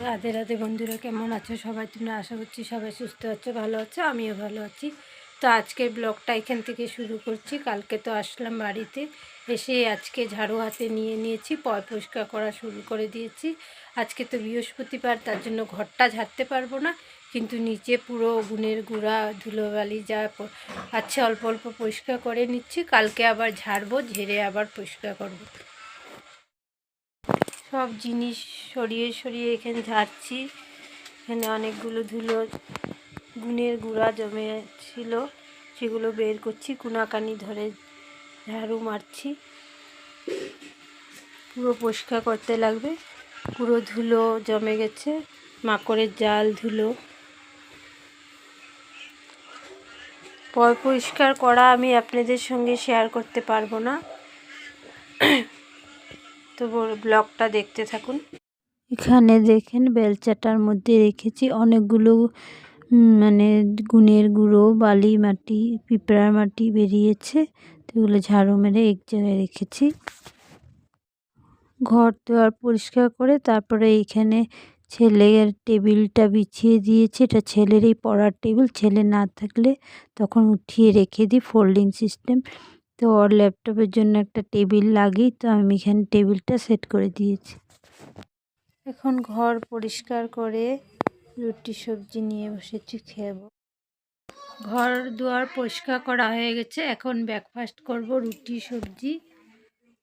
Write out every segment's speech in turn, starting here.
রাধে রাধে বন্ধুরা, কেমন আছো সবাই? তোমরা আশা করছি সবাই সুস্থ আছো, ভালো আছো। আমিও ভালো আছি। তো আজকের ব্লগটা এখান থেকে শুরু করছি। কালকে তো আসলাম বাড়িতে, এসে আজকে ঝাড়ু হাতে নিয়ে নিয়েছি, পয় পরিষ্কার করা শুরু করে দিয়েছি। আজকে তো বৃহস্পতিবার, তার জন্য ঘরটা ঝাড়তে পারবো না, কিন্তু নিচে পুরো গুণের গুঁড়া ধুলোবালি যা আছে অল্প অল্প পরিষ্কার করে নিচ্ছি। কালকে আবার ঝাড়বো, ঝেড়ে আবার পরিষ্কার করবো। সব জিনিস সরিয়ে সরিয়ে এখানে ঝাড়ছি। এখানে অনেকগুলো ধুলো গুণের গুঁড়া জমে ছিল, সেগুলো বের করছি। কুনাকানি ধরে ঝাড়ু মারছি, পুরো পরিষ্কার করতে লাগবে। পুরো ধুলো জমে গেছে, মাকড়ের জাল ধুলো। পরিষ্কার করা আমি আপনাদের সঙ্গে শেয়ার করতে পারবো না, তো ব্লগটা দেখতে থাকুন। এখানে দেখেন বেলচাটার মধ্যে রেখেছি অনেকগুলো মানে গুণের গুঁড়ো, বালি মাটি, পিঁপড়ার মাটি বেরিয়েছে, তো এগুলো ঝাড়ু মেরে এক জায়গায় রেখেছি। ঘর দুয়ার পরিষ্কার করে তারপরে এইখানে ছেলের টেবিলটা বিছিয়ে দিয়েছি। এটা ছেলেরই পড়ার টেবিল, ছেলে না থাকলে তখন উঠিয়ে রেখে দিই, ফোল্ডিং সিস্টেম। তো ওর ল্যাপটপের জন্য একটা টেবিল লাগিয়ে, তো আমি এখানে টেবিলটা সেট করে দিয়েছি। এখন ঘর পরিষ্কার করে রুটি সবজি নিয়ে বসেছি, খেয়ে। ঘর দুয়ার পরিষ্কার করা হয়ে গেছে, এখন ব্রেকফাস্ট করব।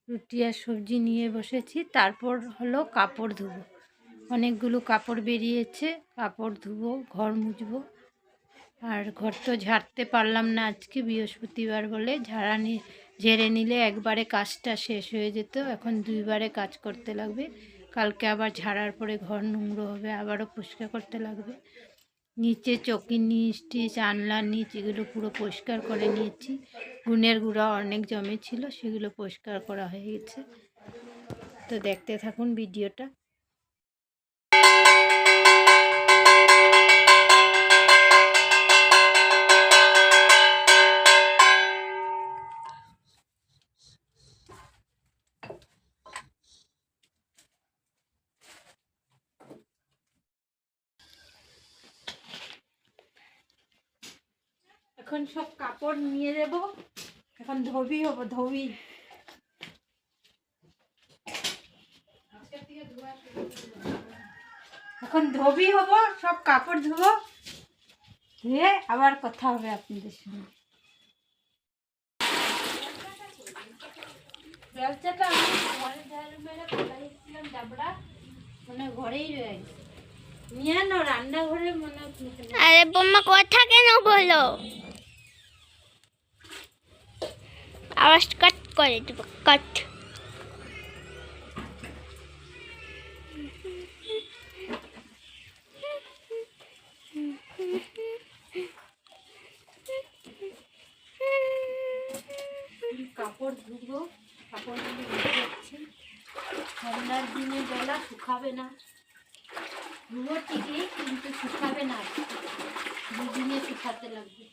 রুটি আর সবজি নিয়ে বসেছি। তারপর হলো কাপড় ধুবো, অনেকগুলো কাপড় বেরিয়েছে, কাপড় ধুবো, ঘর মুছবো। আর ঘর তো ঝাড়তে পারলাম না আজকে, বৃহস্পতিবার বলে। ঝেড়ে নিলে একবারে কাজটা শেষ হয়ে যেত, এখন দুইবারে কাজ করতে লাগবে। কালকে আবার ঝাড়ার পরে ঘর নোংরা হবে, আবারও পরিষ্কার করতে লাগবে। নিচে চকির নিচ, জানলার নিচ, এগুলো পুরো পরিষ্কার করে নিয়েছি। গুণের গুঁড়া অনেক জমে ছিল, সেগুলো পরিষ্কার করা হয়ে গেছে। তো দেখতে থাকুন ভিডিওটা। এখন সব কাপড় নিয়ে দেব, এখন ধোবি এখন ধোবি হব, সব কাপড় ধুবো, ধুয়ে আবার কথা হবে আপনাদের সঙ্গে। বেলচাটা আমি ঘরে ঝাড়ু মেরে ফেলাইছিলাম, ডাবড়া মানে ঘরেই রয়ে গেছে। নিয়ে না রান্নাঘরে মনে হয়। আরে বোম্মা কথা কেন বলো? আওয়াজ কাট করে দেবো, কাট। কাপড় ধুবো, কাপড়গুলো ধুয়ে যাচ্ছে। ঠান্ডার দিনে বেলা শুকাবে না, ধুবো ঠিকই কিন্তু শুকাবে না, দুদিনে শুকাতে লাগবে।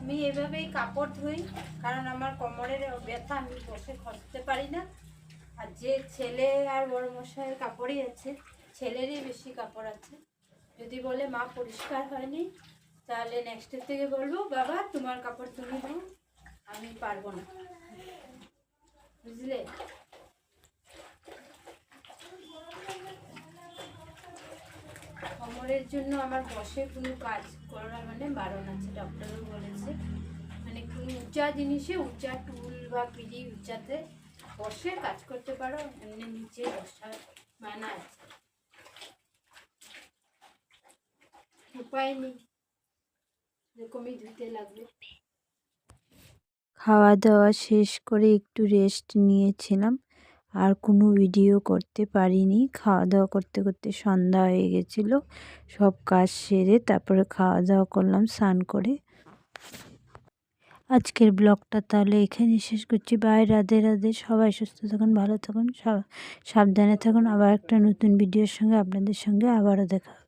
আমি এভাবেই কাপড় ধুই, কারণ আমার কোমরের ব্যথা, আমি বসে খসতে পারি না। আর যে ছেলে আর বড় মশাইয়ের কাপড়ই আছে, ছেলেরই বেশি কাপড় আছে। যদি বলে মা পরিষ্কার হয়নি, তাহলে নেক্সটের থেকে বলবো বাবা তোমার কাপড় তুমি দাও, আমি পারবো না, বুঝলে। কোমরের জন্য আমার বসে কোনো কাজ করা মানে বারণ আছে, ডক্টরও বলেছে। মানে কোনো উঁচা জিনিসে, উঁচা টুল বা পিড়ি উঁচাতে বসে কাজ করতে পারো, এমনি নিচে বসার মানা আছে, উপায় নেই, এরকমই ধুতে লাগবে। খাওয়া দাওয়া শেষ করে একটু রেস্ট নিয়েছিলাম, আর কোনো ভিডিও করতে পারিনি। খাওয়া দাওয়া করতে করতে সন্ধ্যা হয়ে গেছিলো। সব কাজ সেরে তারপরে খাওয়া দাওয়া করলাম স্নান করে। আজকের ব্লগটা তাহলে এখানে শেষ করছি। বাই, রাধে রাধে। সবাই সুস্থ থাকুন, ভালো থাকুন, সাবধানে থাকুন। আবার একটা নতুন ভিডিওর সঙ্গে আপনাদের সঙ্গে আবারও দেখা হবে।